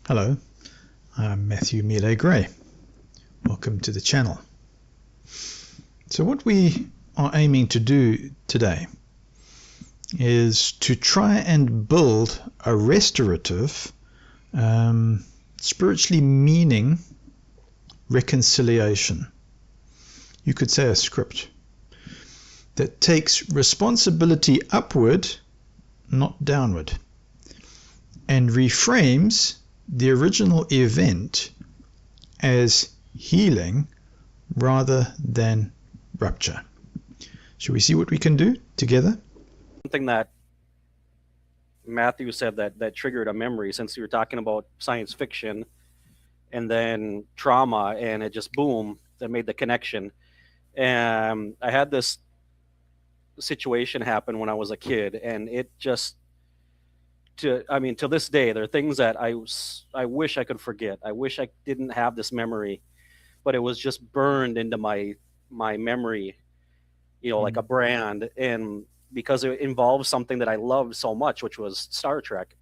Hello, I'm Matthew Millais Gray. Welcome to the channel. So what we are aiming to do today is to try and build a restorative, spiritually meaning reconciliation. You could say a script that takes responsibility upward, not downward, and reframes the original event as healing rather than rupture. Shall we see what we can do together? Something that Matthew said that triggered a memory, since you were talking about science fiction and then trauma, and it just boom, that made the connection. And I had this situation happen when I was a kid, and it just, to this day, there are things that I wish I could forget. I wish I didn't have this memory, but it was just burned into my memory, like a brand. And because it involves something that I loved so much, which was Star Trek.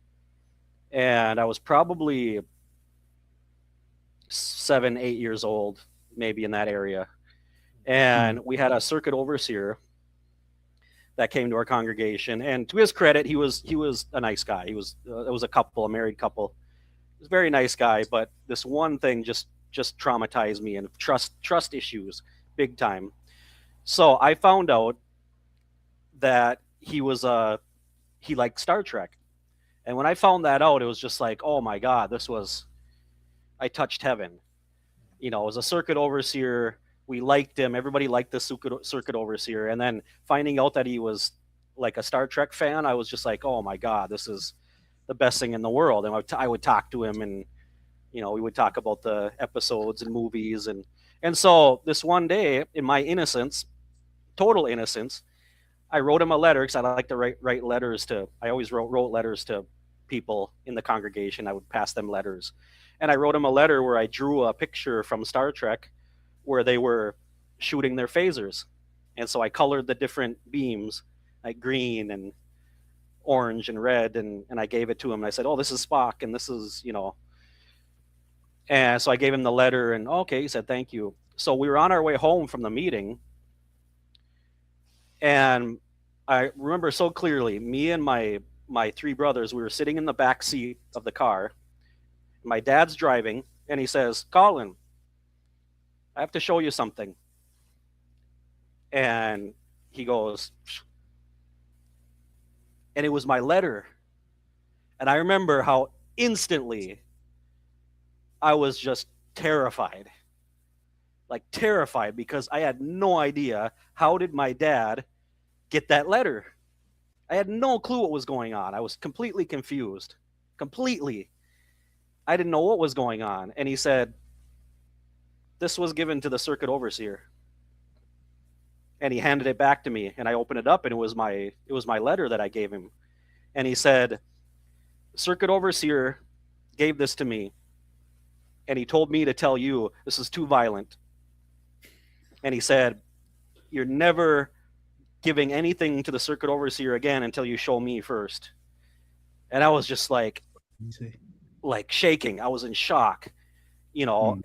And I was probably 7, 8 years old, maybe in that area. And we had a circuit overseer that came to our congregation, and to his credit, he was a nice guy. It was a couple, a married couple. He was a very nice guy, but this one thing just traumatized me, and trust issues big time. So I found out that he liked Star Trek. And when I found that out, it was just like, oh my God, I touched heaven. It was a circuit overseer. We liked him. Everybody liked the circuit overseer. And then finding out that he was like a Star Trek fan, I was just like, oh my God, this is the best thing in the world. And I would talk to him, and, we would talk about the episodes and movies. And so this one day, in my innocence, total innocence, I wrote him a letter, because I like to write letters I always wrote letters to people in the congregation. I would pass them letters. And I wrote him a letter where I drew a picture from Star Trek where they were shooting their phasers. And so I colored the different beams, like green and orange and red, and I gave it to him. And I said, oh, this is Spock, and this is, And so I gave him the letter, and okay, he said, thank you. So we were on our way home from the meeting, and I remember so clearly, me and my 3 brothers, we were sitting in the back seat of the car. My dad's driving, and he says, Colin, I have to show you something. And he goes, and it was my letter. And I remember how instantly I was just terrified. Like terrified, because I had no idea, how did my dad get that letter? I had no clue what was going on. I was completely confused. Completely. I didn't know what was going on. And he said, this was given to the circuit overseer. And he handed it back to me, and I opened it up, and it was my letter that I gave him. And he said, circuit overseer gave this to me, and he told me to tell you this is too violent. And he said, you're never giving anything to the circuit overseer again until you show me first. And I was just like shaking. I was in shock.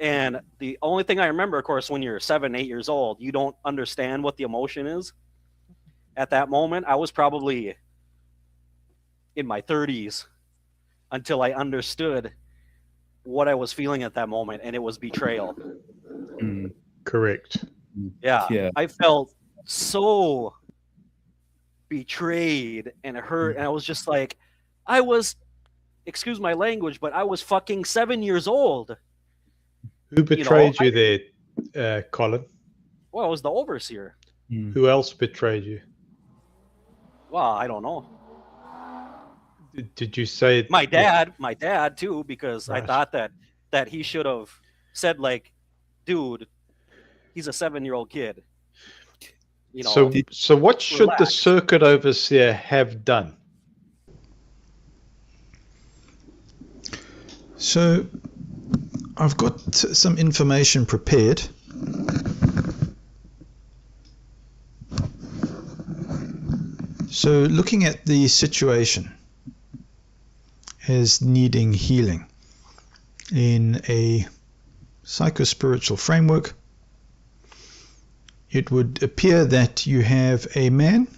And the only thing I remember, of course, when you're 7, 8 years old, you don't understand what the emotion is. At that moment, I was probably in my 30s until I understood what I was feeling at that moment, and it was betrayal. Correct. Yeah. I felt so betrayed and hurt, and I was just like, excuse my language, but I was fucking 7 years old. Who betrayed you there, Colin? Well, it was the overseer. Who else betrayed you? Well, I don't know. Did you say my dad too, because right. I thought that he should have said, like, dude, he's a 7-year-old kid. So what should the circuit overseer have done? So I've got some information prepared. So looking at the situation as needing healing, in a psychospiritual framework, it would appear that you have a man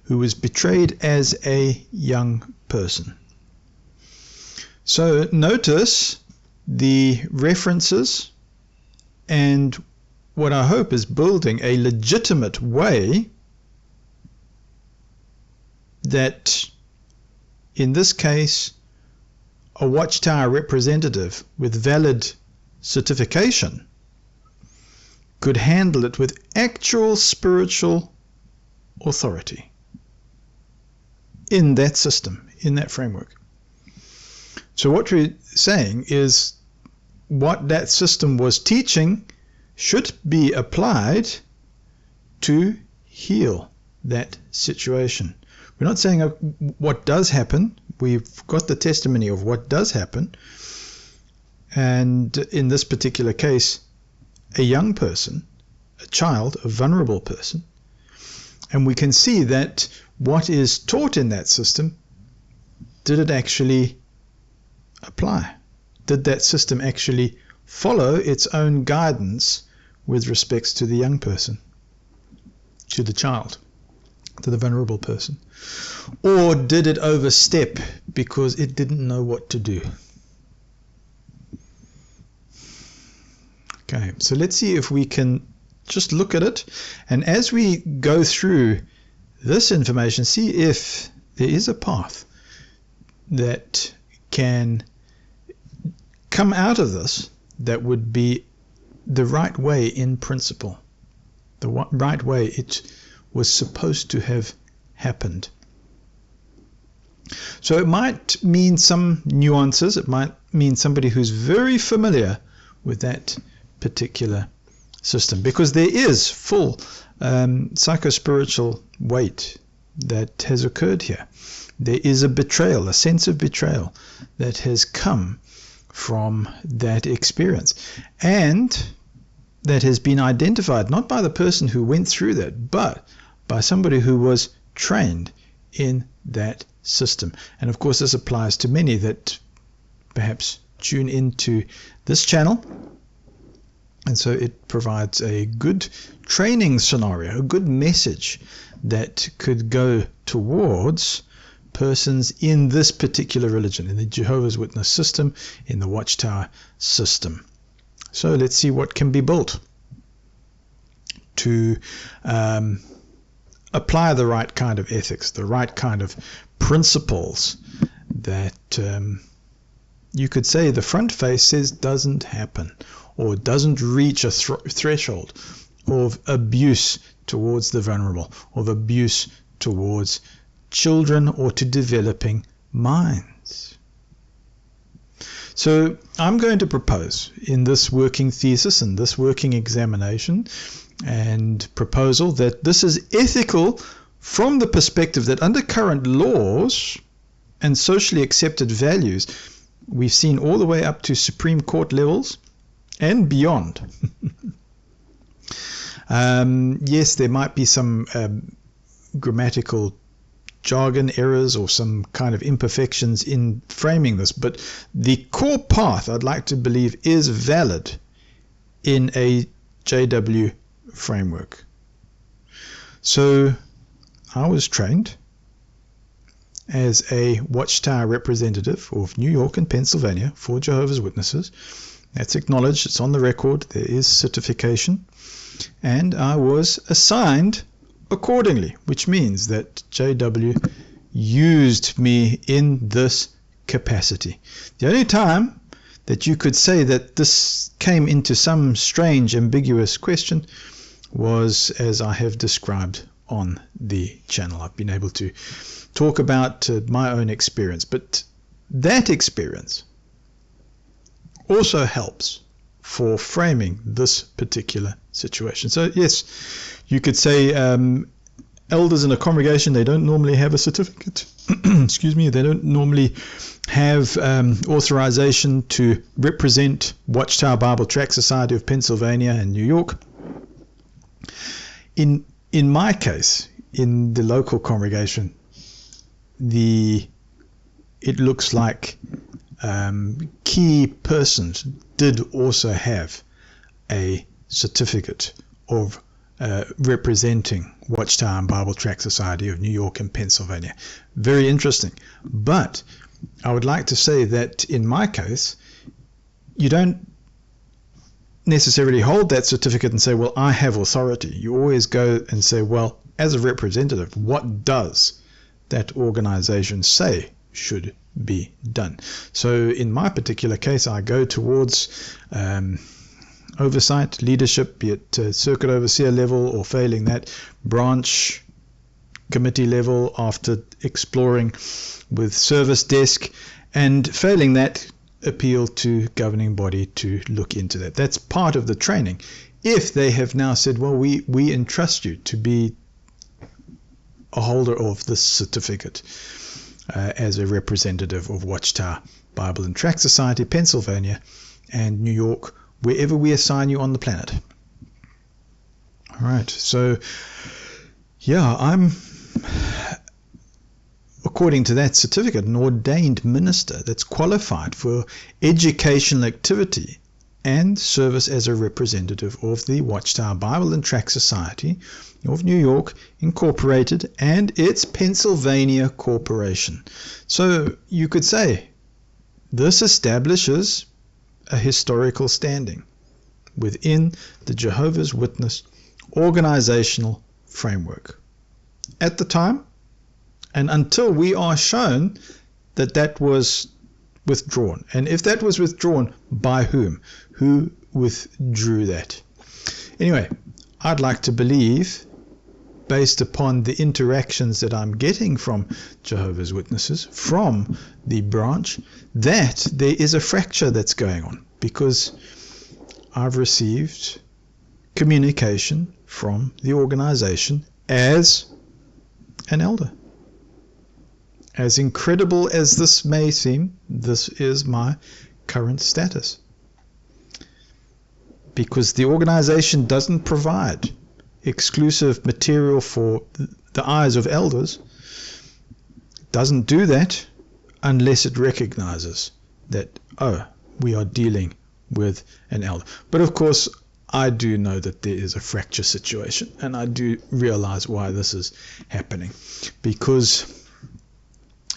who was betrayed as a young person. So notice the references and what I hope is building a legitimate way that, in this case, a Watchtower representative with valid certification could handle it with actual spiritual authority in that system, in that framework. So what we're saying is what that system was teaching should be applied to heal that situation. We're not saying what does happen. We've got the testimony of what does happen. And in this particular case, a young person, a child, a vulnerable person. And we can see that what is taught in that system, did it actually apply? Did that system actually follow its own guidance with respects to the young person, to the child, to the vulnerable person? Or did it overstep because it didn't know what to do? Okay, so let's see if we can just look at it, and as we go through this information, see if there is a path that can come out of this that would be the right way in principle, the right way it was supposed to have happened. So it might mean some nuances. It might mean somebody who's very familiar with that particular system, because there is full psychospiritual weight that has occurred here. There is a betrayal, a sense of betrayal that has come from that experience, and that has been identified not by the person who went through that, but by somebody who was trained in that system. And of course this applies to many that perhaps tune into this channel, and so it provides a good training scenario, a good message that could go towards persons in this particular religion, in the Jehovah's Witness system, in the Watchtower system. So let's see what can be built to apply the right kind of ethics, the right kind of principles that you could say the front face says doesn't happen, or doesn't reach a threshold of abuse towards the vulnerable, of abuse towards children or to developing minds. So I'm going to propose in this working thesis and this working examination and proposal that this is ethical from the perspective that under current laws and socially accepted values, we've seen all the way up to Supreme Court levels and beyond. Yes, there might be some grammatical jargon errors or some kind of imperfections in framing this, but the core path, I'd like to believe, is valid in a JW framework. So I was trained as a Watchtower representative of New York and Pennsylvania for Jehovah's Witnesses. That's acknowledged, it's on the record, there is certification, and I was assigned accordingly, which means that JW used me in this capacity. The only time that you could say that this came into some strange, ambiguous question was as I have described on the channel. I've been able to talk about my own experience, but that experience also helps for framing this particular situation. So yes, you could say elders in a congregation, they don't normally have a certificate. Excuse me, they don't normally have authorization to represent Watchtower Bible Tract Society of Pennsylvania and New York. In my case, in the local congregation, it looks like key persons did also have a certificate of representing Watchtower and Bible Tract Society of New York and Pennsylvania. Very interesting. But I would like to say that in my case, you don't necessarily hold that certificate and say, well, I have authority. You always go and say, well, as a representative, what does that organization say should be done? So in my particular case, I go towards oversight, leadership, be it circuit overseer level, or failing that, branch committee level after exploring with service desk, and failing that, appeal to governing body to look into that. That's part of the training. If they have now said, well, we entrust you to be a holder of this certificate as a representative of Watchtower Bible and Tract Society, Pennsylvania and New York, wherever we assign you on the planet. All right, so yeah, I'm, according to that certificate, an ordained minister that's qualified for educational activity and service as a representative of the Watchtower Bible and Tract Society of New York Incorporated and its Pennsylvania Corporation. So you could say this establishes a historical standing within the Jehovah's Witness organizational framework at the time, and until we are shown that that was withdrawn. And if that was withdrawn, by whom? Who withdrew that? Anyway, I'd like to believe, based upon the interactions that I'm getting from Jehovah's Witnesses, from the branch, that there is a fracture that's going on, because I've received communication from the organization as an elder. As incredible as this may seem, this is my current status. Because the organization doesn't provide exclusive material for the eyes of elders, it doesn't do that unless it recognizes that, oh, we are dealing with an elder. But of course, I do know that there is a fracture situation, and I do realize why this is happening, because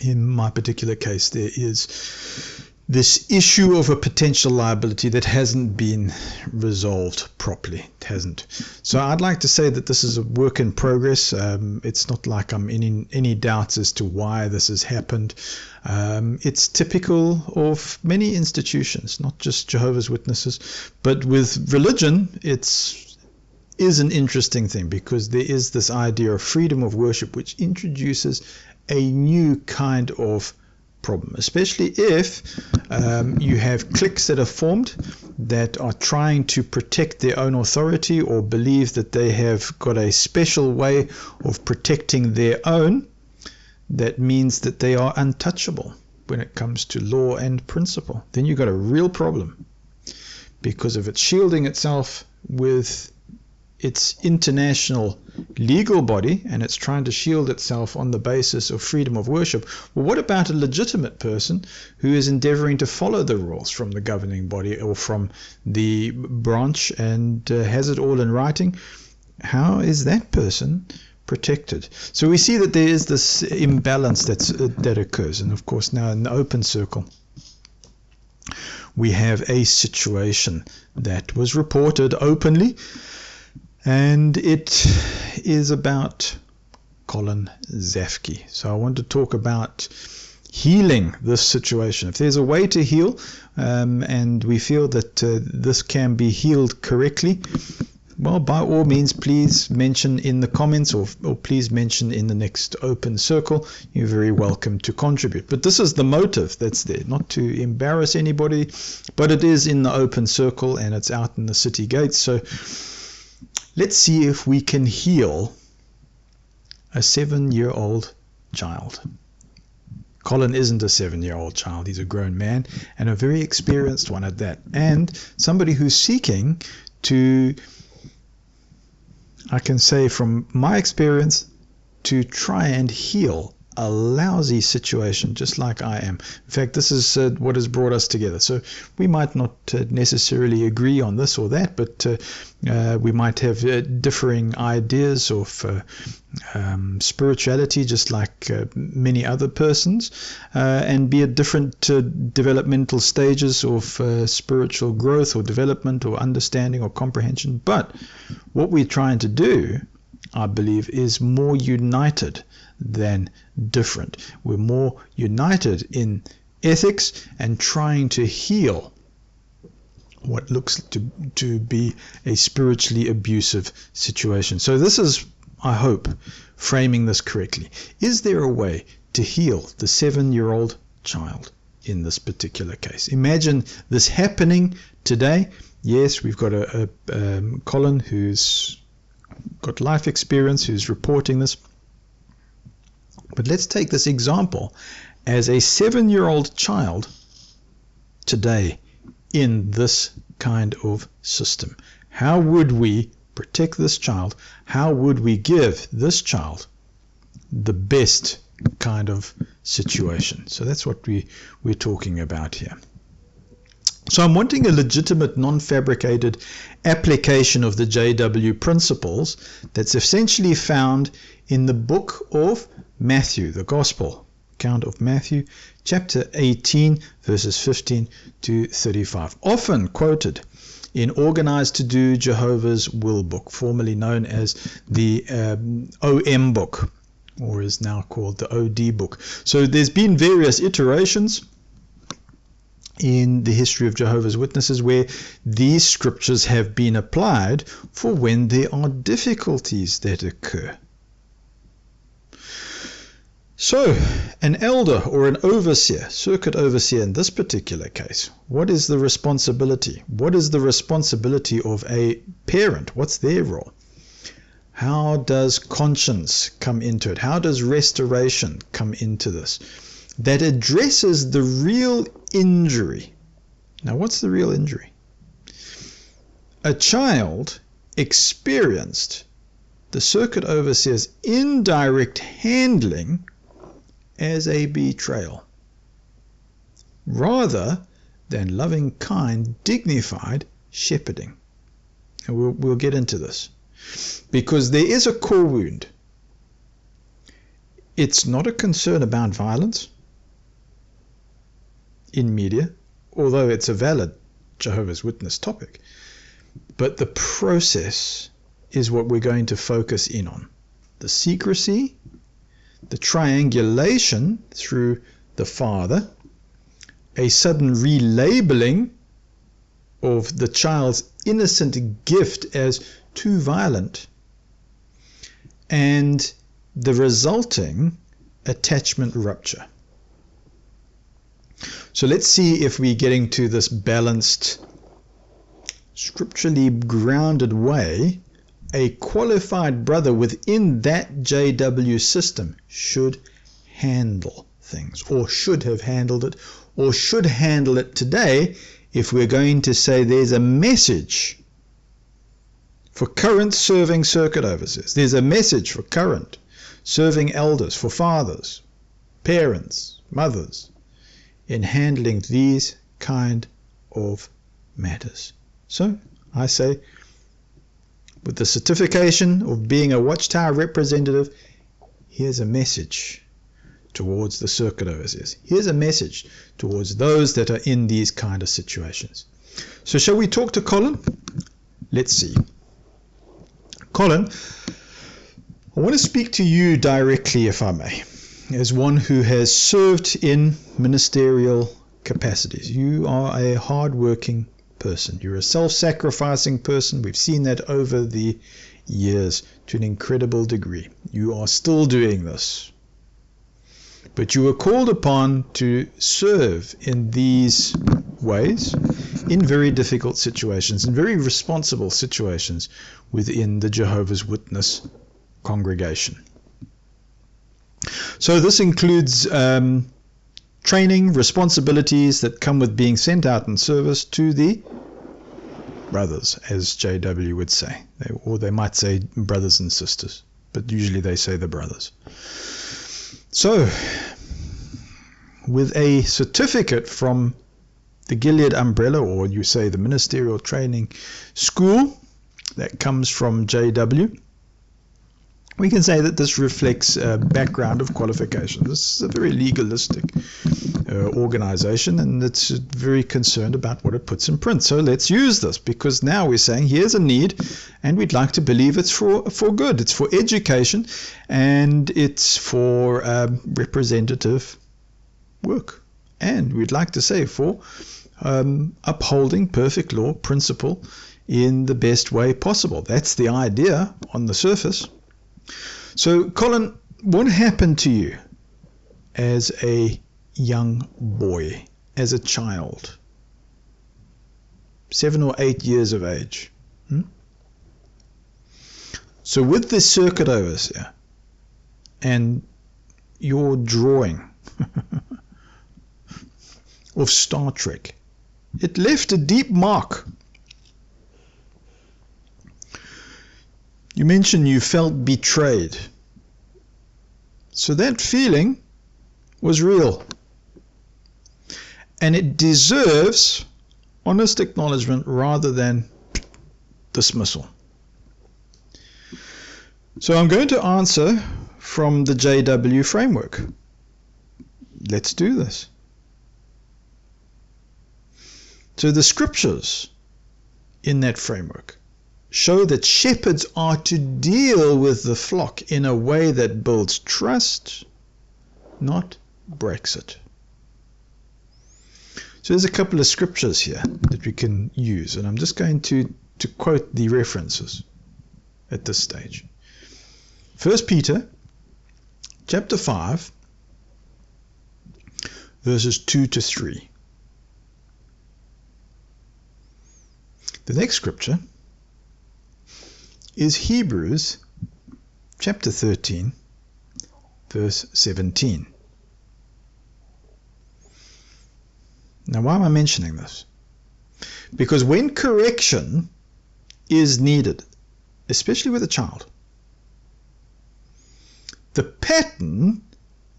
in my particular case, there is this issue of a potential liability that hasn't been resolved properly. It hasn't. So I'd like to say that this is a work in progress. It's not like I'm in any doubts as to why this has happened. It's typical of many institutions, not just Jehovah's Witnesses, but with religion, is an interesting thing, because there is this idea of freedom of worship, which introduces a new kind of problem, especially if you have cliques that are formed that are trying to protect their own authority, or believe that they have got a special way of protecting their own. That means that they are untouchable when it comes to law and principle. Then you've got a real problem, because if it's shielding itself with its international legal body, and it's trying to shield itself on the basis of freedom of worship, well, what about a legitimate person who is endeavoring to follow the rules from the governing body or from the branch and has it all in writing? How is that person protected? So we see that there is this imbalance that occurs. And of course, now in the open circle, we have a situation that was reported openly, and it is about Colin Zafke. So I want to talk about healing this situation. If there's a way to heal, and we feel that this can be healed correctly, well, by all means, please mention in the comments, or please mention in the next open circle. You're very welcome to contribute. But this is the motive that's there, not to embarrass anybody, but it is in the open circle, and it's out in the city gates. So let's see if we can heal a 7-year-old child. Colin isn't a 7-year-old child. He's a grown man, and a very experienced one at that. And somebody who's seeking to, I can say from my experience, to try and heal a lousy situation, just like I am. In fact, this is what has brought us together. So we might not necessarily agree on this or that, but we might have differing ideas of spirituality, just like many other persons, and be at different developmental stages of spiritual growth or development or understanding or comprehension. But what we're trying to do, I believe, is more united than different. We're more united in ethics and trying to heal what looks to be a spiritually abusive situation. So this is, I hope, framing this correctly. Is there a way to heal the 7-year-old child in this particular case? Imagine this happening today. Yes, we've got a Colin who's got life experience, who's reporting this. But let's take this example as a 7-year-old child today in this kind of system. How would we protect this child? How would we give this child the best kind of situation? So that's what we're talking about here. So I'm wanting a legitimate, non-fabricated application of the JW principles that's essentially found in the book of Matthew, the Gospel account of Matthew, chapter 18, verses 15 to 35. Often quoted in Organized to Do Jehovah's Will book, formerly known as the OM book, or is now called the OD book. So there's been various iterations in the history of Jehovah's Witnesses where these scriptures have been applied for when there are difficulties that occur. So, an elder or an overseer, circuit overseer in this particular case, what is the responsibility? What is the responsibility of a parent? What's their role? How does conscience come into it? How does restoration come into this? That addresses the real injury. Now, what's the real injury? A child experienced the circuit overseer's indirect handling as a betrayal, rather than loving, kind, dignified shepherding. And we'll get into this, because there is a core wound. It's not a concern about violence in media, although it's a valid Jehovah's Witness topic, but the process is what we're going to focus in on. The secrecy, the triangulation through the father, a sudden relabeling of the child's innocent gift as too violent, and the resulting attachment rupture. So let's see if we're getting to this balanced, scripturally grounded way. A qualified brother within that JW system should handle things, or should have handled it, or should handle it today, if we're going to say there's a message for current serving circuit overseers. There's a message for current serving elders, for fathers, parents, mothers, in handling these kind of matters. So I say, with the certification of being a Watchtower representative, here's a message towards the circuit overseers. Here's a message towards those that are in these kind of situations. So shall we talk to Colin? Let's see. Colin, I want to speak to you directly, if I may, as one who has served in ministerial capacities. You are a hard-working person. You're a self-sacrificing person. We've seen that over the years to an incredible degree. You are still doing this. But you were called upon to serve in these ways, in very difficult situations, in very responsible situations within the Jehovah's Witness congregation. So this includes training, responsibilities that come with being sent out in service to the brothers, as JW would say, or they might say brothers and sisters, but usually they say the brothers. So, with a certificate from the Gilead umbrella, or you say the Ministerial Training School, that comes from JW, we can say that this reflects a background of qualification. This is a very legalistic organization, and it's very concerned about what it puts in print. So let's use this, because now we're saying here's a need, and we'd like to believe it's for good. It's for education, and it's for representative work. And we'd like to say for upholding perfect law principle in the best way possible. That's the idea on the surface. So, Colin, what happened to you as a young boy, as a child, 7 or 8 years of age? So with this circuit overseer and your drawing of Star Trek, it left a deep mark. You mentioned you felt betrayed. So that feeling was real. And it deserves honest acknowledgement rather than dismissal. So I'm going to answer from the JW framework. Let's do this. So the scriptures in that framework show that shepherds are to deal with the flock in a way that builds trust, not breaks it. So there's a couple of scriptures here that we can use, and I'm just going to quote the references at this stage. 1 Peter chapter 5, verses 2 to 3. The next scripture is Hebrews chapter 13, verse 17. Now, why am I mentioning this? Because when correction is needed, especially with a child, the pattern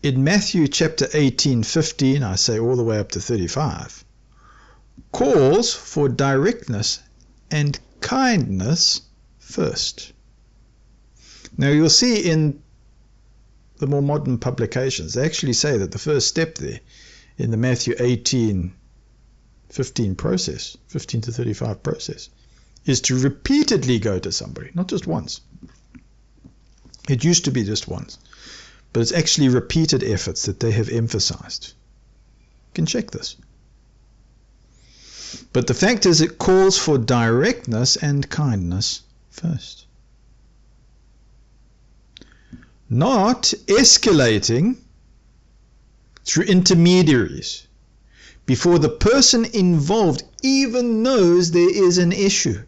in Matthew chapter 18, 15, I say all the way up to 35, calls for directness and kindness first. Now you'll see in the more modern publications, they actually say that the first step there in the Matthew 18, 15 process, 15 to 35 process, is to repeatedly go to somebody, not just once. It used to be just once, but it's actually repeated efforts that they have emphasized. You can check this. But the fact is, it calls for directness and kindness first. Not escalating through intermediaries before the person involved even knows there is an issue.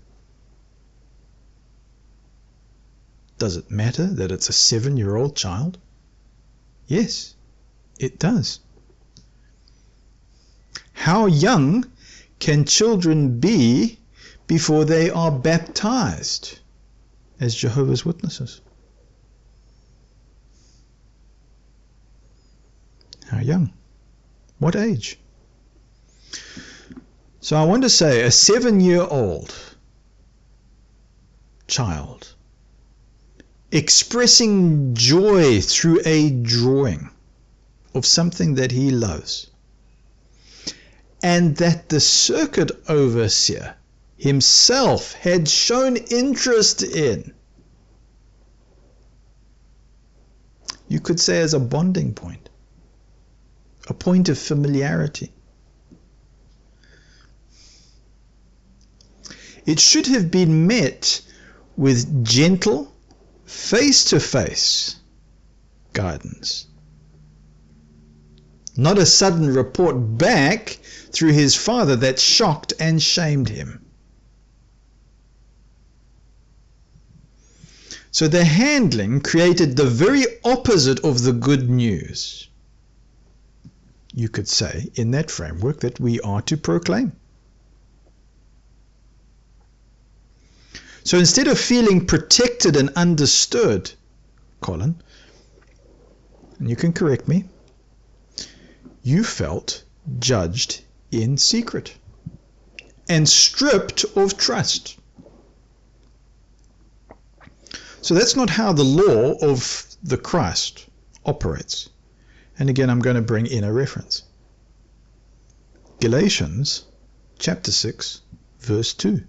Does it matter that it's a 7-year-old child? Yes, it does. How young can children be before they are baptized as Jehovah's Witnesses? How young? What age? So I want to say a 7-year-old child expressing joy through a drawing of something that he loves, and that the circuit overseer himself had shown interest in, you could say as a bonding point, a point of familiarity. It should have been met with gentle, face-to-face guidance, not a sudden report back through his father that shocked and shamed him. So the handling created the very opposite of the good news, you could say, in that framework that we are to proclaim. So instead of feeling protected and understood, Colin, and you can correct me, you felt judged in secret and stripped of trust. So that's not how the law of the Christ operates. And again, I'm going to bring in a reference. Galatians chapter 6, verse 2.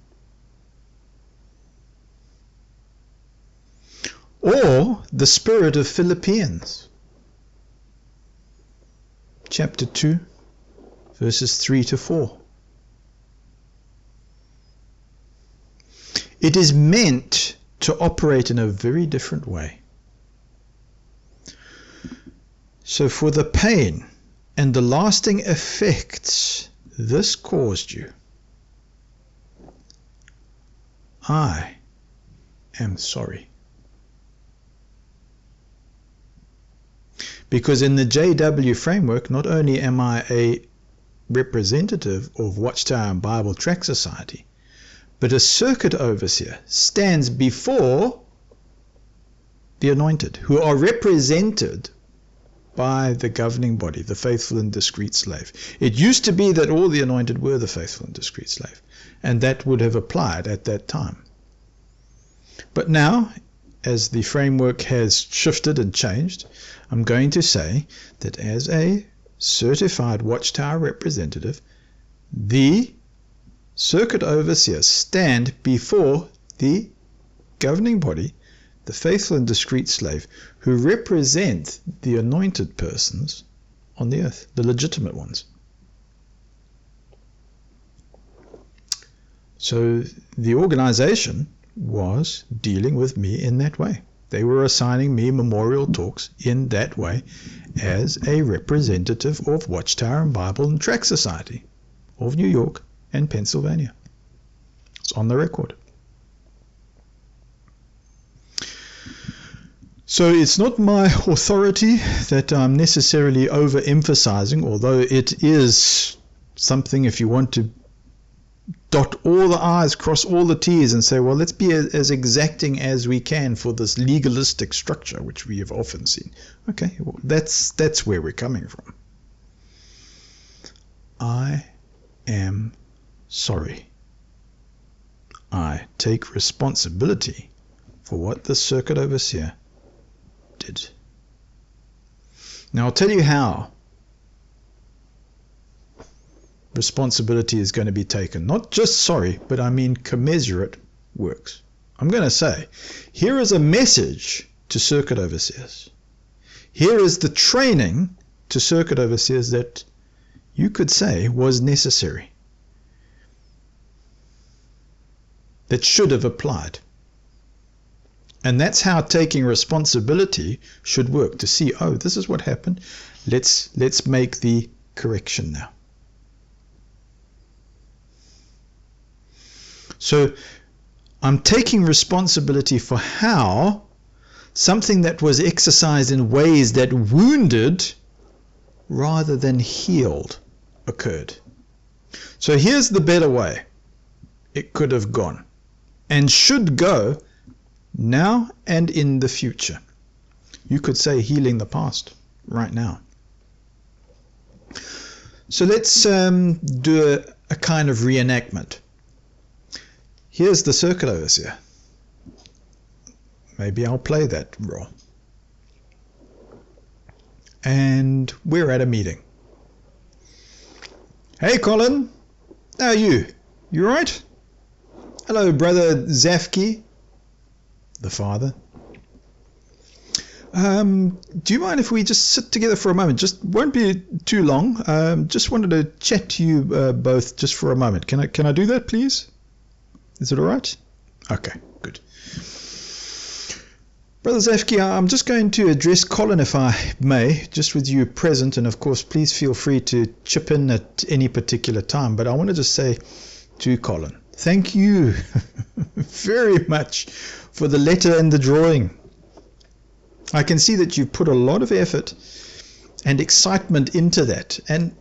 Or the spirit of Philippians chapter 2, verses 3 to 4. It is meant to operate in a very different way. So for the pain and the lasting effects this caused you, I am sorry. Because in the JW framework, not only am I a representative of Watchtower and Bible Tract Society, but a circuit overseer stands before the anointed, who are represented by the governing body, the faithful and discreet slave. It used to be that all the anointed were the faithful and discreet slave, and that would have applied at that time. But now, as the framework has shifted and changed, I'm going to say that as a certified Watchtower representative, the circuit overseers stand before the governing body, the faithful and discreet slave, who represent the anointed persons on the earth, the legitimate ones. So the organization was dealing with me in that way. They were assigning me memorial talks in that way as a representative of Watchtower and Bible and Tract Society of New York and Pennsylvania. It's on the record. So it's not my authority that I'm necessarily overemphasizing, although it is something, if you want to dot all the I's, cross all the T's, and say, well, let's be as exacting as we can for this legalistic structure, which we have often seen. Okay, well, that's where we're coming from. I am sorry. I take responsibility for what the circuit overseer did. Now I'll tell you how responsibility is going to be taken. Not just sorry, but I mean commensurate works. I'm going to say, here is a message to circuit overseers. Here is the training to circuit overseers that you could say was necessary, that should have applied. And that's how taking responsibility should work, to see, oh, this is what happened. Let's make the correction now. So I'm taking responsibility for how something that was exercised in ways that wounded rather than healed occurred. So here's the better way it could have gone and should go now and in the future. You could say healing the past right now. So let's do a kind of reenactment. Here's the circuit overseer. Maybe I'll play that role. And we're at a meeting. Hey Colin, how are you? You alright? Hello brother Zafki, the father. Do you mind if we just sit together for a moment? Just won't be too long. Just wanted to chat to you both just for a moment. Can I do that, please? Is it all right? Okay, good. Brother Zafki, I'm just going to address Colin, if I may, just with you present, and of course, please feel free to chip in at any particular time. But I want to just say to Colin, thank you very much for the letter and the drawing. I can see that you've put a lot of effort and excitement into that, and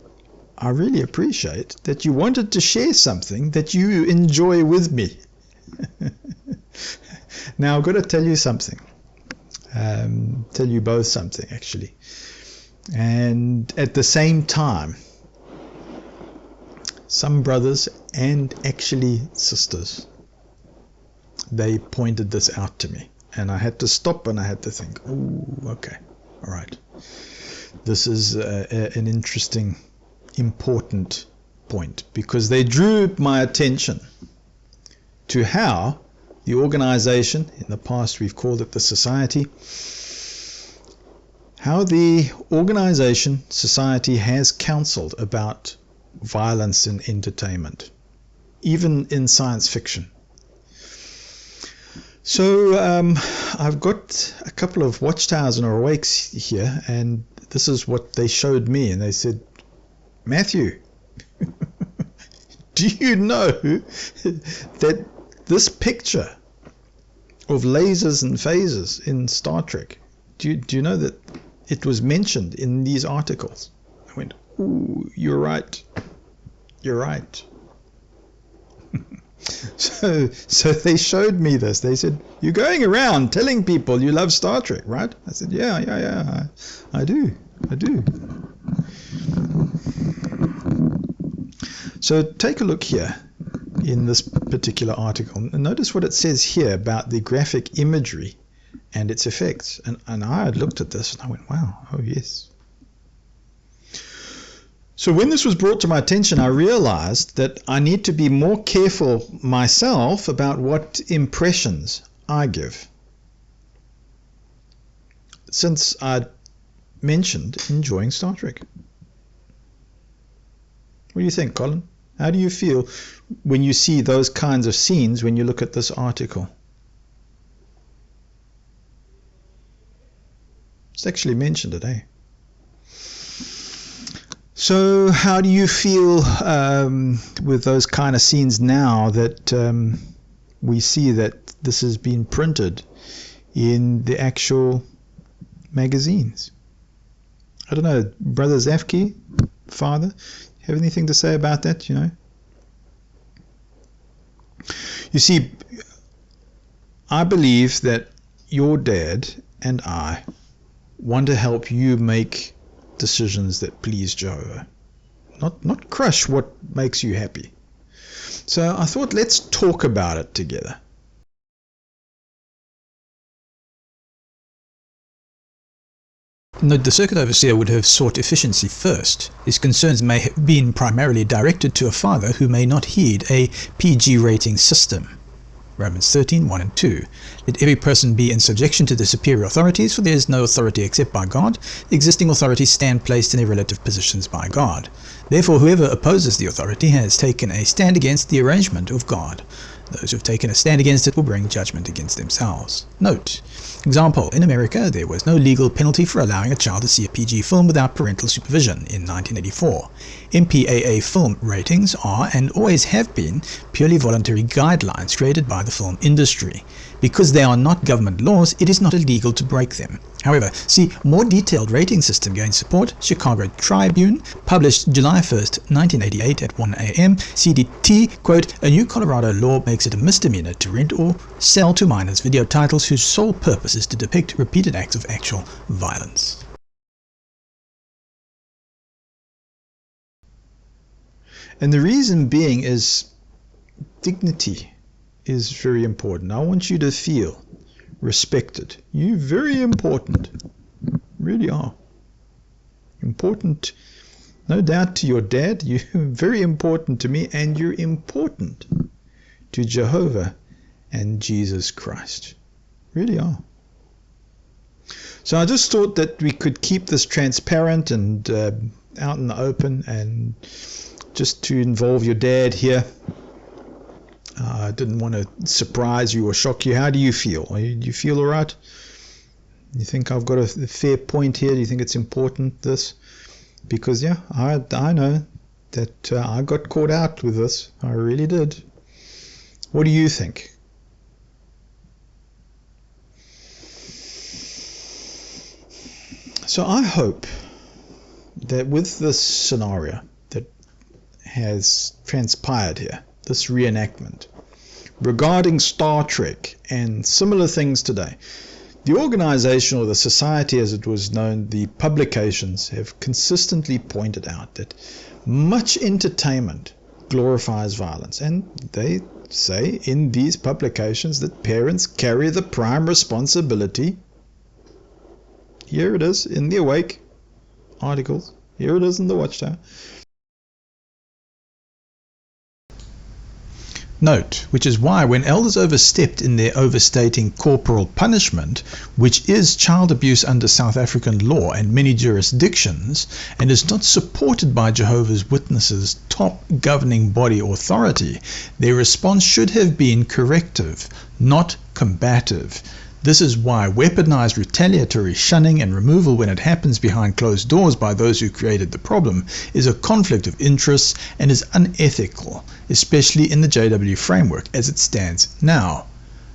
I really appreciate that you wanted to share something that you enjoy with me. Now, I've got to tell you something. Tell you both something, actually. And at the same time, some brothers and actually sisters, they pointed this out to me. And I had to stop and I had to think, oh, okay, all right. This is an interesting, important point, because they drew my attention to how the organization, in the past we've called it the society, how the organization, society, has counseled about violence in entertainment, even in science fiction. So I've got a couple of watchtowers and awakes here, and this is what they showed me, and they said, Matthew, do you know that this picture of lasers and phasers in Star Trek, do you know that it was mentioned in these articles? I went, ooh, you're right. You're right. So they showed me this. They said, you're going around telling people you love Star Trek, right? I said, yeah, I do. So take a look here in this particular article. And notice what it says here about the graphic imagery and its effects. And I had looked at this and I went, wow, oh yes. So when this was brought to my attention, I realized that I need to be more careful myself about what impressions I give. Since I mentioned enjoying Star Trek. What do you think, Colin? How do you feel when you see those kinds of scenes when you look at this article? It's actually mentioned it, eh? So how do you feel with those kind of scenes now that we see that this has been printed in the actual magazines? I don't know, Brother Zafki, Father, have anything to say about that, you know? You see, I believe that your dad and I want to help you make decisions that please Jehovah, not crush what makes you happy. So I thought, let's talk about it together. Note the circuit overseer would have sought efficiency first. His concerns may have been primarily directed to a father who may not heed a PG rating system. Romans 13, 1 and 2. Let every person be in subjection to the superior authorities, for there is no authority except by God. The existing authorities stand placed in their relative positions by God. Therefore, whoever opposes the authority has taken a stand against the arrangement of God. Those who have taken a stand against it will bring judgment against themselves. Note, example, in America there was no legal penalty for allowing a child to see a PG film without parental supervision in 1984. MPAA film ratings are and always have been purely voluntary guidelines created by the film industry. Because they are not government laws, it is not illegal to break them. However, see more detailed rating system gain support, Chicago Tribune, published July 1st, 1988 at 1 a.m. CDT, quote, a new Colorado law makes it a misdemeanor to rent or sell to minors video titles whose sole purpose is to depict repeated acts of actual violence. And the reason being is dignity is very important. I want you to feel respected. You're very important. Really are. Important, no doubt, to your dad. You're very important to me, and you're important to Jehovah and Jesus Christ. Really are. So I just thought that we could keep this transparent and out in the open, and just to involve your dad here. I didn't want to surprise you or shock you. How do you feel? Do you feel all right? You think I've got a fair point here? Do you think it's important, this? Because, yeah, I know that I got caught out with this. I really did. What do you think? So I hope that with this scenario that has transpired here, this reenactment regarding Star Trek and similar things today, The organization, or the society as it was known, the publications have consistently pointed out that much entertainment glorifies violence, and they say in these publications that parents carry the prime responsibility. Here it is in the Awake articles. Here it is in the Watchtower. Note, which is why when elders overstepped in their overstating corporal punishment, which is child abuse under South African law and many jurisdictions, and is not supported by Jehovah's Witnesses' top governing body authority, their response should have been corrective, not combative. This is why weaponized retaliatory shunning and removal when it happens behind closed doors by those who created the problem is a conflict of interests and is unethical, especially in the JW framework as it stands now.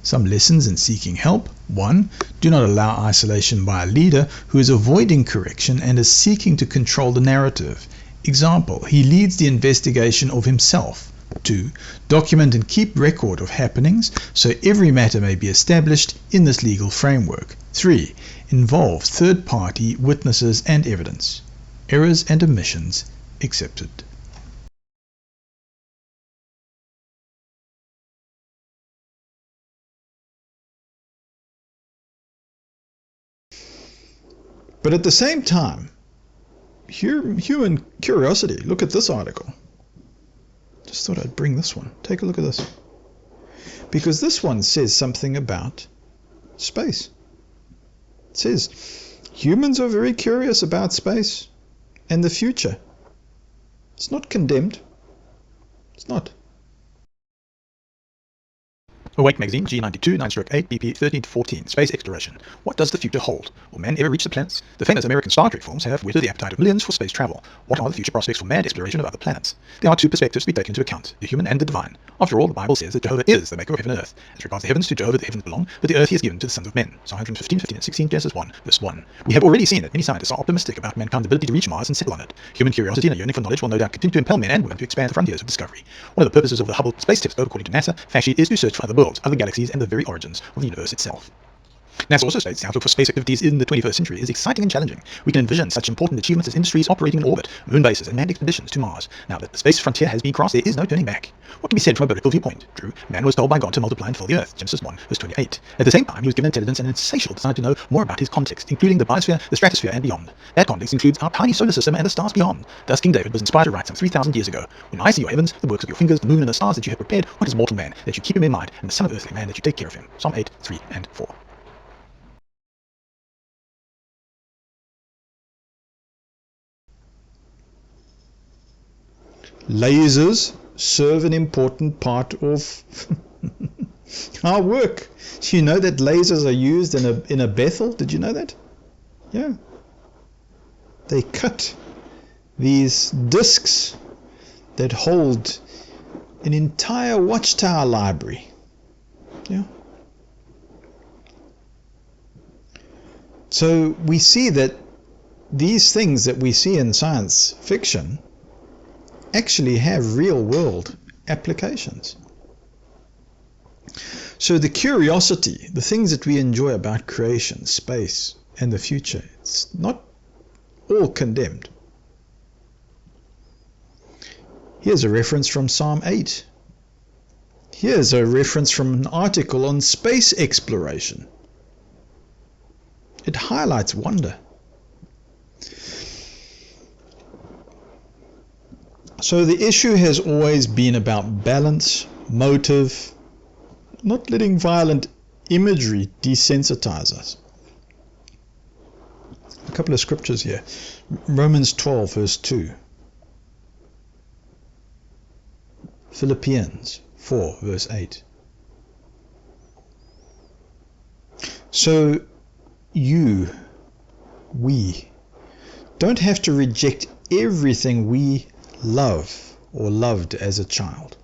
Some lessons in seeking help. 1. Do not allow isolation by a leader who is avoiding correction and is seeking to control the narrative. Example, he leads the investigation of himself. 2. Document and keep record of happenings so every matter may be established in this legal framework. 3. Involve third-party witnesses and evidence. Errors and omissions accepted. But at the same time, human curiosity. Look at this article. Just thought I'd bring this one. Take a look at this. Because this one says something about space. It says, humans are very curious about space and the future. It's not condemned. It's not. Awake Magazine, G92, 9/8, BP 13-14, Space Exploration. What does the future hold? Will man ever reach the planets? The famous American Star Trek films have whetted the appetite of millions for space travel. What are the future prospects for manned exploration of other planets? There are two perspectives to be taken into account, the human and the divine. After all, the Bible says that Jehovah is the maker of heaven and earth. As regards the heavens, to Jehovah the heavens belong, but the earth he has given to the sons of men. Psalm 115, 15 and 16, Genesis 1, verse 1. We have already seen that many scientists are optimistic about mankind's ability to reach Mars and settle on it. Human curiosity and a yearning for knowledge will no doubt continue to impel men and women to expand the frontiers of discovery. One of the purposes of the Hubble Space Telescope, according to NASA, fact sheet, is to search for other worlds, other galaxies, and the very origins of the universe itself. NASA also states the outlook for space activities in the 21st century is exciting and challenging. We can envision such important achievements as industries operating in orbit, moon bases, and manned expeditions to Mars. Now that the space frontier has been crossed, there is no turning back. What can be said from a biblical viewpoint? True, man was told by God to multiply and fill the earth, Genesis 1, verse 28. At the same time, he was given intelligence and an insatiable desire to know more about his context, including the biosphere, the stratosphere, and beyond. That context includes our tiny solar system and the stars beyond. Thus, King David was inspired to write some 3,000 years ago, "When I see your heavens, the works of your fingers, the moon and the stars that you have prepared, what is mortal man, that you keep him in mind, and the son of earthly man, that you take care of him?" Psalm 8, 3 and 4. Lasers serve an important part of our work. Do you know that lasers are used in a Bethel? Did you know that? Yeah. They cut these discs that hold an entire Watchtower library. Yeah. So we see that these things that we see in science fiction actually have real-world applications. So the curiosity, the things that we enjoy about creation, space, and the future, it's not all condemned. Here's a reference from Psalm 8. Here's a reference from an article on space exploration. It highlights wonder. So the issue has always been about balance, motive, not letting violent imagery desensitize us. A couple of scriptures here. Romans 12, verse 2. Philippians 4, verse 8. So we don't have to reject everything we love or loved as a child.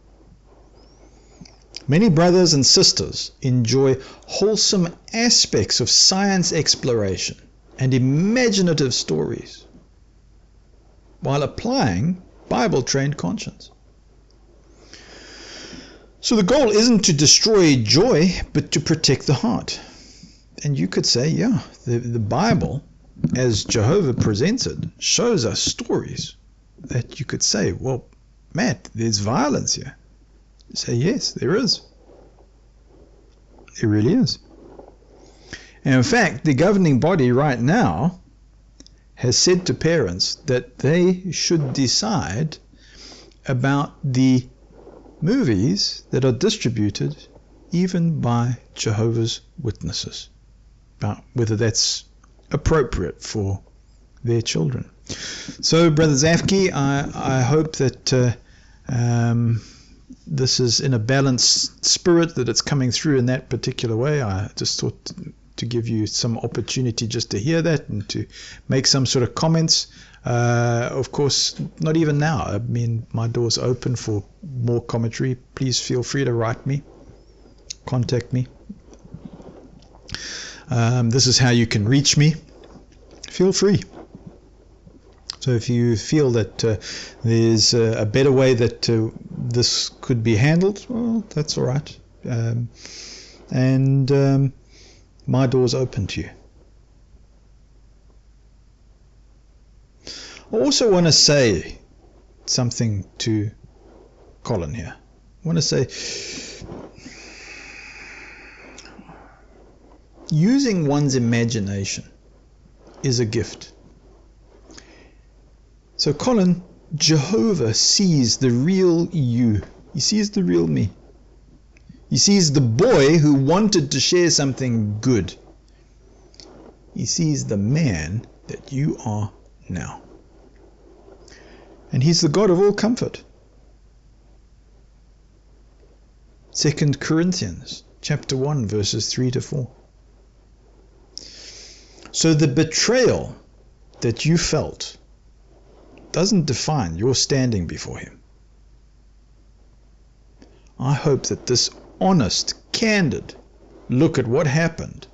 Many brothers and sisters enjoy wholesome aspects of science exploration and imaginative stories while applying Bible-trained conscience. So the goal isn't to destroy joy, but to protect the heart. And you could say, yeah, the Bible, as Jehovah presents it, shows us stories that you could say, well, Matt, there's violence here. You say, yes, there is. There really is. And in fact, the governing body right now has said to parents that they should decide about the movies that are distributed even by Jehovah's Witnesses, about whether that's appropriate for their children. So, Brother Zafki, I hope that this is in a balanced spirit, that it's coming through in that particular way. I just thought to give you some opportunity just to hear that and to make some sort of comments. Of course, not even now. I mean, my door's open for more commentary. Please feel free to write me, contact me. This is how you can reach me. Feel free. So if you feel that there's a better way that this could be handled, well, that's all right. My door's open to you. I also want to say something to Colin here. I want to say, using one's imagination is a gift. So Colin, Jehovah sees the real you. He sees the real me. He sees the boy who wanted to share something good. He sees the man that you are now. And he's the God of all comfort. 2 Corinthians chapter 1 verses 3 to 4. So the betrayal that you felt doesn't define your standing before him. I hope that this honest, candid look at what happened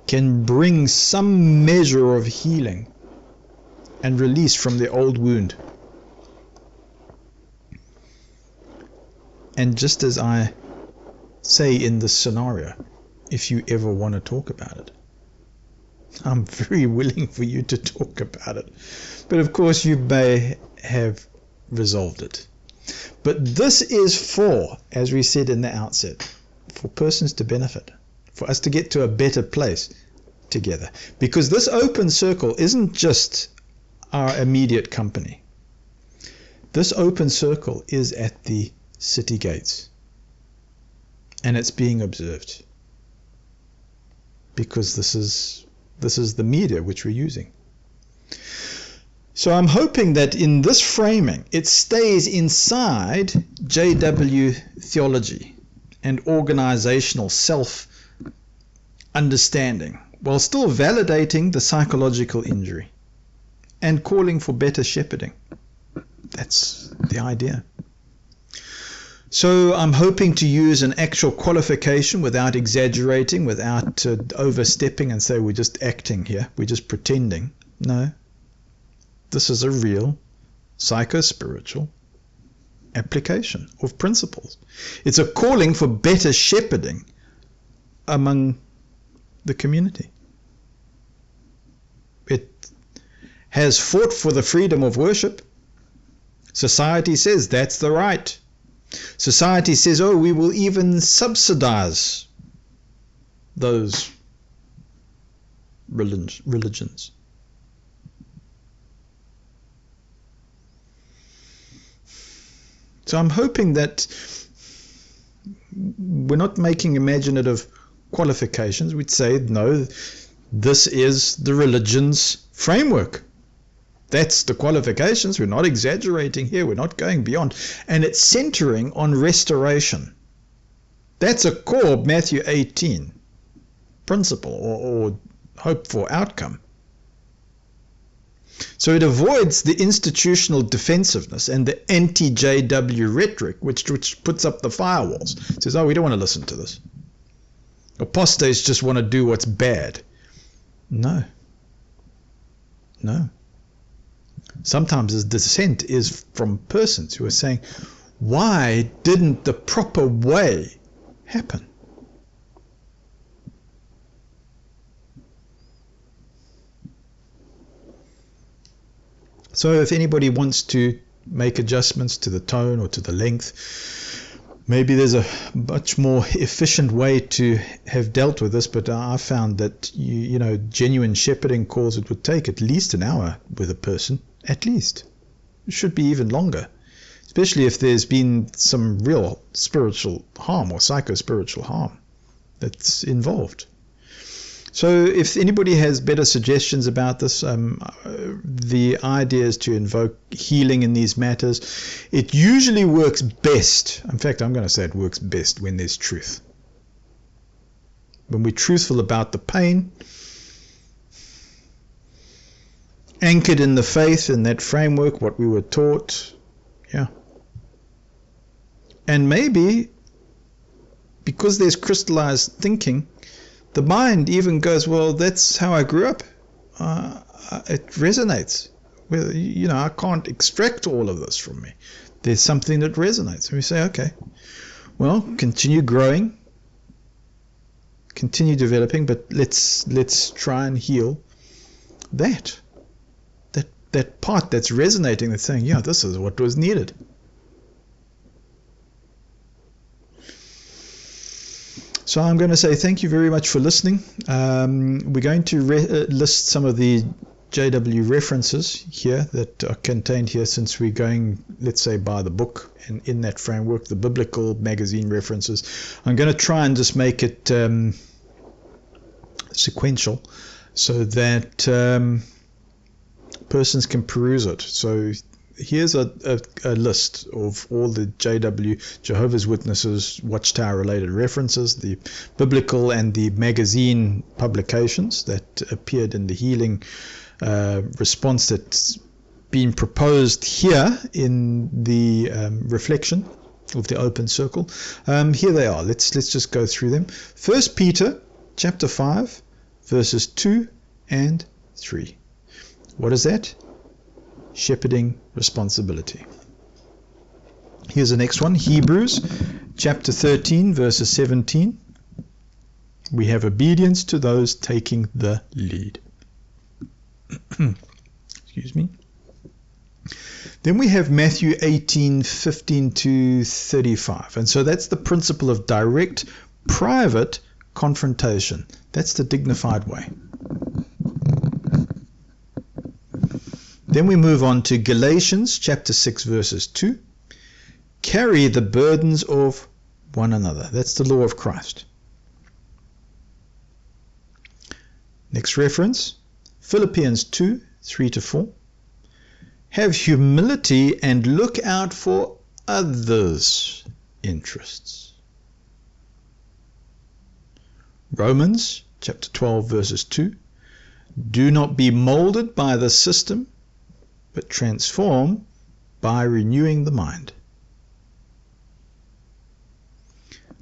can bring some measure of healing and release from the old wound. And just as I say in this scenario, if you ever want to talk about it, I'm very willing for you to talk about it. But of course you may have resolved it. But this is for, as we said in the outset, for persons to benefit, for us to get to a better place together. Because this open circle isn't just our immediate company. This open circle is at the city gates. And it's being observed. Because this is the media which we're using. So I'm hoping that in this framing, it stays inside JW theology and organizational self-understanding, while still validating the psychological injury and calling for better shepherding. That's the idea. So I'm hoping to use an actual qualification without exaggerating, without overstepping and say we're just acting here, we're just pretending. No. This is a real psycho-spiritual application of principles. It's a calling for better shepherding among the community. It has fought for the freedom of worship. Society says that's the right. Society says, oh, we will even subsidize those religions. So I'm hoping that we're not making imaginative qualifications. We'd say, no, this is the religion's framework. That's the qualifications. We're not exaggerating here. We're not going beyond. And it's centering on restoration. That's a core Matthew 18 principle or hope for outcome. So it avoids the institutional defensiveness and the anti-JW rhetoric, which puts up the firewalls. It says, oh, we don't want to listen to this. Apostates just want to do what's bad. No. No. Sometimes the dissent is from persons who are saying, why didn't the proper way happen? So if anybody wants to make adjustments to the tone or to the length, maybe there's a much more efficient way to have dealt with this, but I found that you know, genuine shepherding calls, it would take at least an hour with a person, at least. It should be even longer, especially if there's been some real spiritual harm or psycho-spiritual harm that's involved. So if anybody has better suggestions about this, the idea is to invoke healing in these matters. It usually works best. In fact, I'm going to say it works best when there's truth. When we're truthful about the pain, anchored in the faith, in that framework, what we were taught. Yeah. And maybe because there's crystallized thinking, the mind even goes, well, that's how I grew up. It resonates. Well, you know, I can't extract all of this from me. There's something that resonates. And we say, okay, well, continue growing, continue developing, but let's try and heal that part that's resonating, that's saying, yeah, this is what was needed. So I'm going to say thank you very much for listening. We're going to list some of the JW references here that are contained here, since we're going, let's say, by the book, and in that framework, the biblical magazine references. I'm going to try and just make it sequential so that persons can peruse it. So here's a list of all the JW, Jehovah's Witnesses, Watchtower related references, the biblical and the magazine publications that appeared in the healing response that's been proposed here in the reflection of the open circle. Here they are. Let's just go through them. 1 Peter chapter 5 verses 2 and 3. What is that? Shepherding responsibility. Here's the next one. Hebrews chapter 13 verses 17. We have obedience to those taking the lead. Excuse me. Then we have Matthew 18:15 to 35. And so that's the principle of direct, private confrontation. That's the dignified way. Then we move on to Galatians chapter 6 verses 2. Carry the burdens of one another. That's the law of Christ. Next reference, Philippians 2, 3 to 4. Have humility and look out for others' interests. Romans chapter 12 verses 2. Do not be molded by the system, but transform by renewing the mind.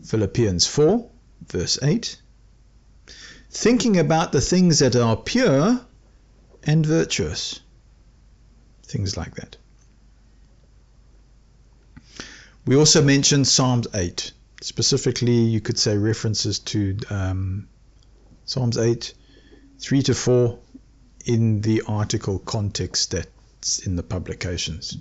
Philippians 4 verse 8. Thinking about the things that are pure and virtuous. Things like that. We also mentioned Psalms 8. Specifically, you could say references to Psalms 8, 3 to 4 in the article context that's in the publications.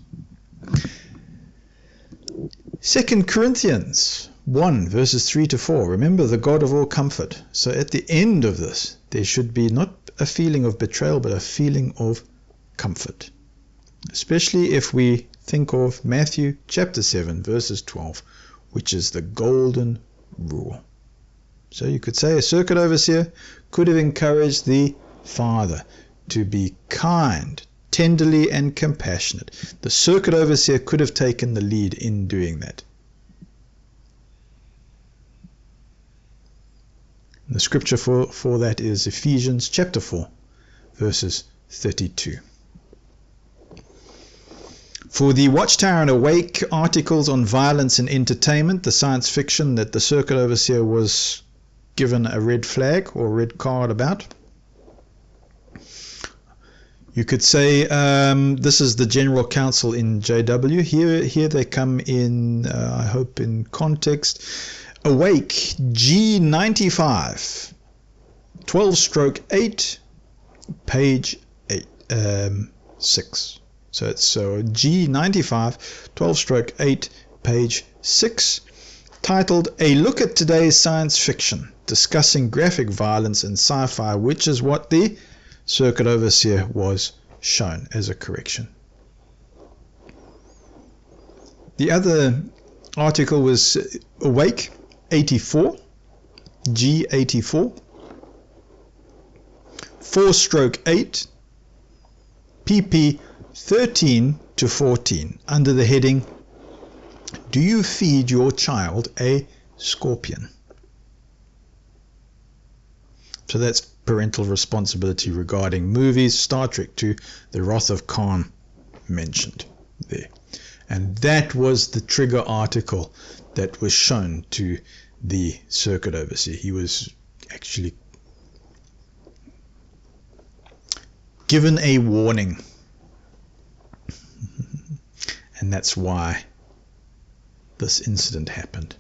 2 Corinthians 1 verses 3 to 4. Remember, the God of all comfort. So at the end of this, there should be not a feeling of betrayal, but a feeling of comfort. Especially if we think of Matthew chapter 7 verses 12, which is the golden rule. So you could say a circuit overseer could have encouraged the father to be kind, tenderly and compassionate. The circuit overseer could have taken the lead in doing that. The scripture for that is Ephesians chapter 4 verses 32. For the Watchtower and Awake articles on violence and entertainment, the science fiction that the circuit overseer was given a red flag or red card about, you could say this is the general counsel in JW. Here they come in, I hope in context. Awake G95, 12/8, page 6. So it's G95 12/8, page 6, titled A Look at Today's Science Fiction, discussing graphic violence in sci-fi, which is what the circuit overseer was shown as a correction. The other article was Awake 84, G84, 4/8, pp 13 to 14, under the heading, Do you feed your child a scorpion? So that's parental responsibility regarding movies, Star Trek 2, The Wrath of Khan mentioned there. And that was the trigger article that was shown to the circuit overseer. He was actually given a warning. And that's why this incident happened.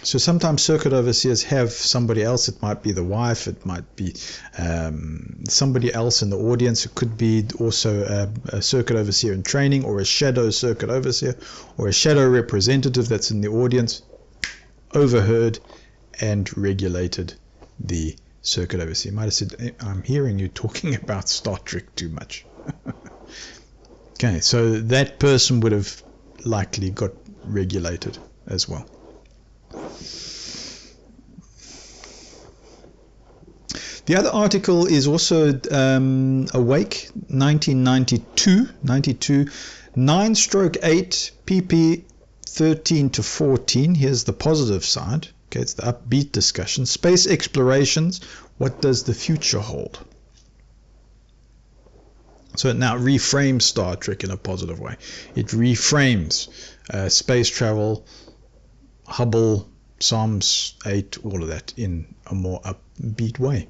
So sometimes circuit overseers have somebody else. It might be the wife, it might be somebody else in the audience. It could be also a circuit overseer in training, or a shadow circuit overseer, or a shadow representative that's in the audience, overheard and regulated the circuit overseer. Might have said, I'm hearing you talking about Star Trek too much. Okay, so that person would have likely got regulated as well. The other article is also Awake 1992, 9/8, pp 13 to 14. Here's the positive side. Okay, it's the upbeat discussion. Space explorations, what does the future hold? So it now reframes Star Trek in a positive way. It reframes space travel, Hubble, Psalms 8, all of that in a more upbeat way.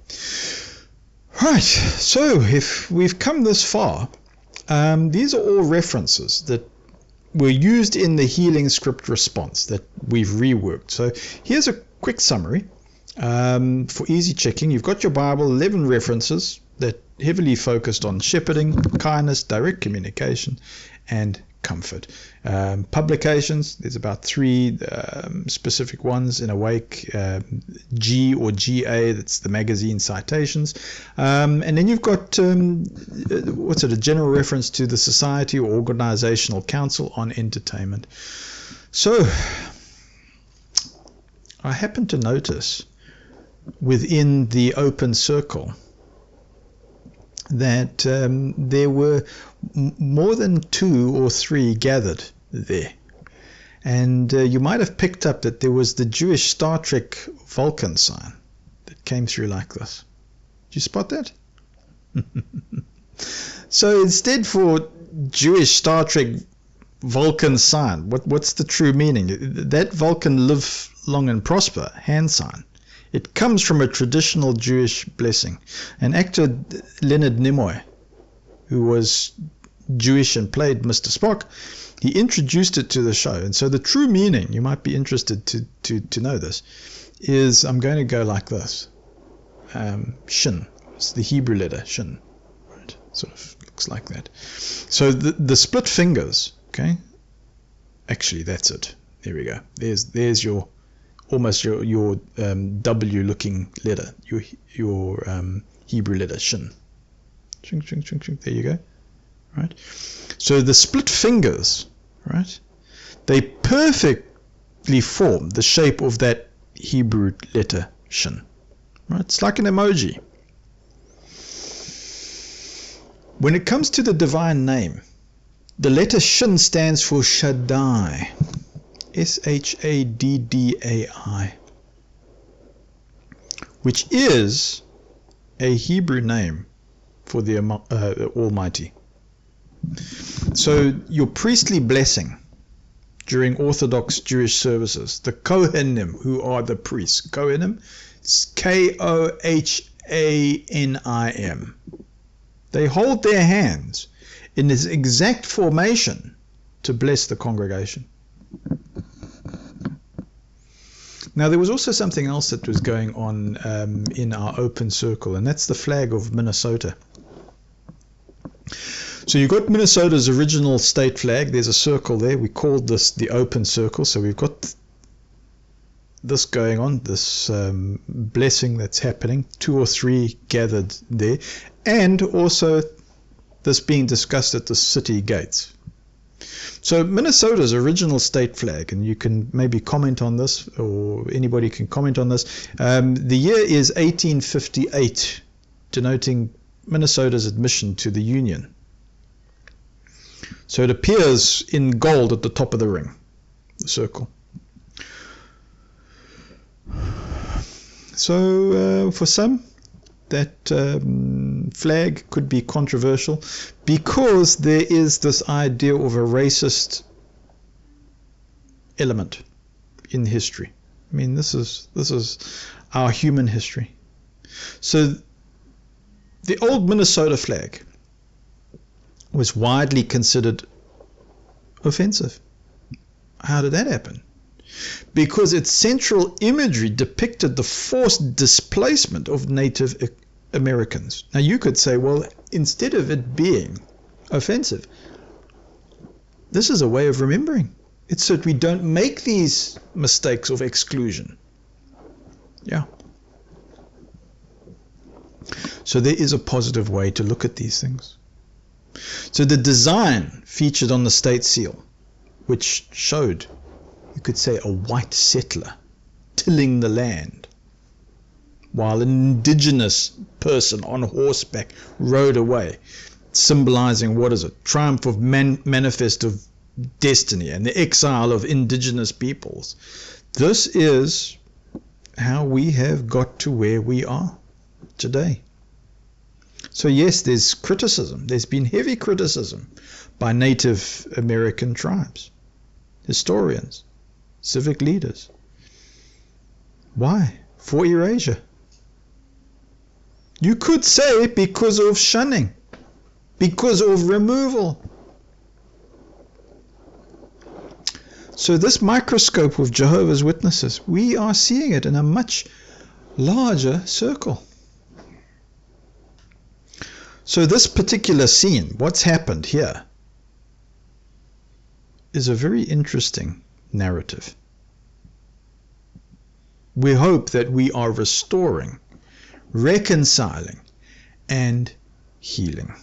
Right, so if we've come this far, these are all references that were used in the healing script response that we've reworked. So here's a quick summary for easy checking. You've got your Bible, 11 references that heavily focused on shepherding, kindness, direct communication, and comfort. Publications, there's about 3 specific ones in Awake, G or GA, that's the magazine citations, and then you've got what's it, a general reference to the Society or Organizational Council on Entertainment. So I happened to notice within the open circle that there were more than 2 or 3 gathered there. And you might have picked up that there was the Jewish Star Trek Vulcan sign that came through like this. Did you spot that? So instead for Jewish Star Trek Vulcan sign, what's the true meaning? That Vulcan live long and prosper hand sign. It comes from a traditional Jewish blessing. And actor Leonard Nimoy, who was Jewish and played Mr. Spock, he introduced it to the show. And so the true meaning, you might be interested to know this, is I'm going to go like this. Shin. It's the Hebrew letter, Shin. Right? Sort of looks like that. So the split fingers, okay? Actually, that's it. There we go. There's your almost your W looking letter, your Hebrew letter, Shin. Shrink, shrink, shrink, shrink. There you go. Right. So the split fingers, right? They perfectly form the shape of that Hebrew letter Shin. Right. It's like an emoji. When it comes to the divine name, the letter Shin stands for Shaddai. Shaddai, which is a Hebrew name for the Almighty. So your priestly blessing during Orthodox Jewish services, the Kohanim, who are the priests, Kohanim, Kohanim, they hold their hands in this exact formation to bless the congregation. Now, there was also something else that was going on in our open circle, and that's the flag of Minnesota. So you've got Minnesota's original state flag. There's a circle there. We called this the open circle. So we've got this going on, this blessing that's happening, 2 or 3 gathered there, and also this being discussed at the city gates. So Minnesota's original state flag, and you can maybe comment on this, or anybody can comment on this. The year is 1858, denoting Minnesota's admission to the Union. So it appears in gold at the top of the ring, the circle. So for some, that flag could be controversial because there is this idea of a racist element in history. I mean, this is our human history. So the old Minnesota flag was widely considered offensive. How did that happen? Because its central imagery depicted the forced displacement of Native Americans. Now you could say, well, instead of it being offensive, this is a way of remembering. It's so that we don't make these mistakes of exclusion. Yeah. So there is a positive way to look at these things. So the design featured on the state seal, which showed, you could say, a white settler tilling the land, while an indigenous person on horseback rode away, symbolizing, what is it? Triumph of manifest of destiny and the exile of indigenous peoples. This is how we have got to where we are today. So yes, there's criticism. There's been heavy criticism by Native American tribes, historians, civic leaders. Why? For erasure. You could say because of shunning, because of removal. So this microscope of Jehovah's Witnesses, we are seeing it in a much larger circle. So this particular scene, what's happened here, is a very interesting narrative. We hope that we are restoring, reconciling, and healing.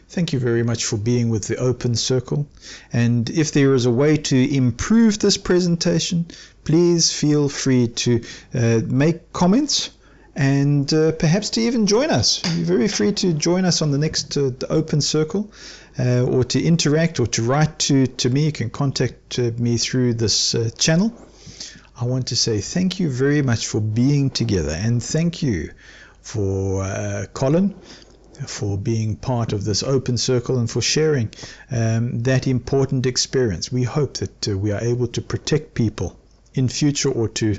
Thank you very much for being with the Open Circle. And if there is a way to improve this presentation, please feel free to make comments and perhaps to even join us. You're very free to join us on the next the Open Circle, or to interact or to write to me. You can contact me through this channel. I want to say thank you very much for being together, and thank you for Colin for being part of this Open Circle and for sharing that important experience. We hope that we are able to protect people in future, or to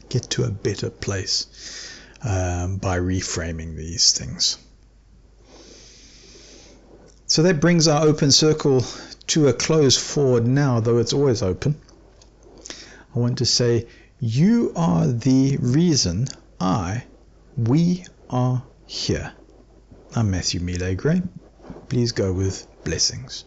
get to a better place by reframing these things. So that brings our Open Circle to a close for now, though it's always open. I want to say, you are the reason we are here. I'm Matthew Millais Gray. Please go with blessings.